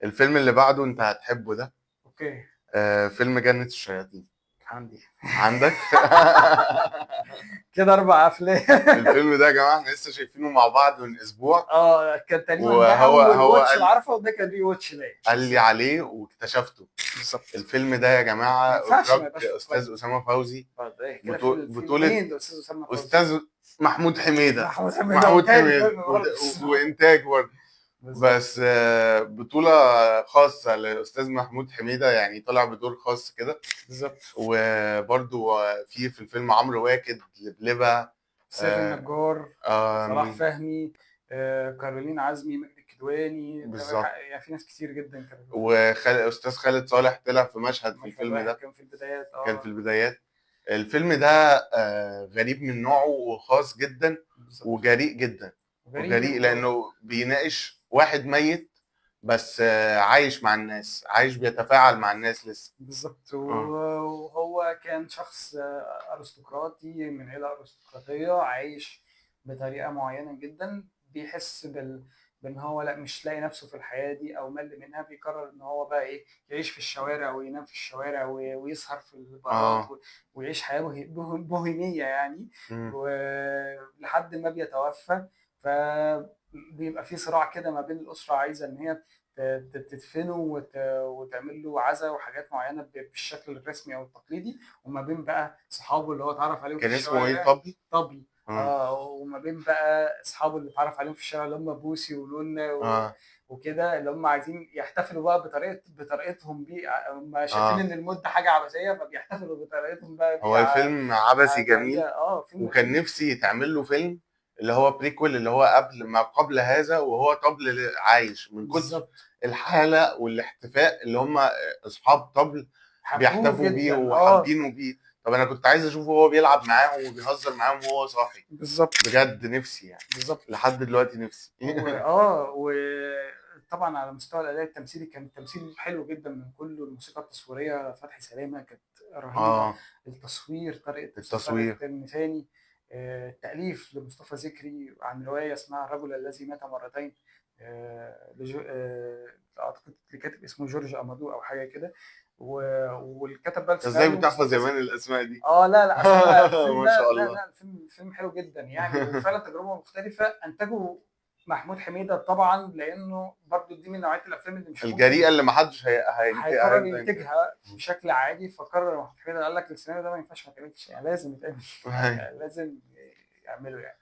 الفيلم اللي بعده انت هتحبه ده. اوكي. فيلم جنة الشياطين. عندي عندك؟ كده 4 افلام. الفيلم ده يا جماعه احنا لسه شايفينه مع بعض من اسبوع، كان تقريبا ده وهو اول هو واتش قال العرفه، وده كان ري واتش ليا. قال لي عليه واكتشفته. بالظبط. الفيلم ده يا ما جماعه ينفعش اخراج ما يبقاش فكرة. استاذ اسامه فوزي، ده كده فيلم بطوله مين ده؟ استاذ اسامه فوزي. استاذ محمود حميده. محمود حميده هو محمود تاني حميده فيلم برضه الصراحة. وانتاج برضه. بالظبط. بس بطولة خاصة لأستاذ محمود حميدة، يعني طلع بدور خاص كده. بالظبط. وبرضو في الفيلم عمرو واكد، لبلبة، سيد النجار، صلاح مين فهمي، كارولين عزمي، مجدي الكدواني، بالظبط. يعني في ناس كتير جدا كانوا في أستاذ خالد صالح طلع في مشهد في مشهد الفيلم واحد ده، كان في البدايات. كان في البدايات. الفيلم ده غريب من نوعه وخاص جدا بالظبط. وجريء جدا. وغريب وجريء لأنه بيناقش واحد ميت، بس عايش مع الناس، عايش بيتفاعل مع الناس لسه. بالظبط. اه وهو كان شخص أرستقراطي من عيلة أرستقراطية، عايش بطريقة معينة جدا، بيحس بان هو لا مش لاقي نفسه في الحياة دي او مل منها، بيقرر ان هو بقى ايه، يعيش في الشوارع وينام في الشوارع ويسهر في البارات اه ويعيش حياة بوهيمية يعني. مم. ولحد ما بيتوفى، فبيبقى في صراع كده ما بين الأسرة، عايزة ان هي تدفنه وتعمل له عزا وحاجات معينه بالشكل الرسمي او التقليدي، وما بين بقى اصحابه اللي هو اتعرف عليهم في كان اسمه ايه؟ الشوارع. طبي. طبي. اه وما بين بقى اصحابه اللي اتعرف عليهم في الشارع اللي هم بوسي ولونا اه وكده، اللي هم عايزين يحتفلوا بقى بطريقتهم دي، هم شايفين اه ان الموت ده حاجه عبثيه، فبيحتفلوا بطريقتهم بقى هو الفيلم عبثي جميل، فيلم وكان نفسي يتعمل له فيلم اللي هو بريكول، اللي هو قبل ما قبل هذا، وهو طبل عايش من كتر بالظبط. الحالة والاحتفاء اللي هم اصحاب طبل حبوه بيحتفوا بيه جدا. وحابينه بيه. طب انا كنت عايز اشوفه وهو بيلعب معاهم وبيهزر معاهم وهو صاحي. بالظبط. بجد نفسي يعني، بالظبط. لحد دلوقتي نفسي. وطبعا على مستوى الاداء التمثيلي كان التمثيل حلو جدا من كله. الموسيقى التصويريه فتحي سلامه كانت رهيبه. اه التصوير طريقه استاذ خالد التصوير. النفاني. التاليف لمصطفى ذكري عن روايه اسمها الرجل الذي مات مرتين، اعتقد لكاتب اسمه جورج امادو او حاجه كده. والكتب بقى ازاي السيناريو بتحفظ مصطفى يا مان ذكري. الاسماء دي؟ لا لا، اصل هو الفيلم ما ده، شاء لا الله. لا، الفيلم حلو جدا يعني، وفعلا تجربه مختلفه. انتجه محمود حميده طبعا، لانه برضو دي من نوعيه الافلام اللي مش ممكن الجريئه اللي ما حدش هيقرر هيرضى ينتهي. ينتجها بشكل عادي. فقرر محمود حميده، قال لك السيناريو ده ما ينفعش ما يتعملش، يعني لازم يتعمل، يعني لازم يعمله يعني.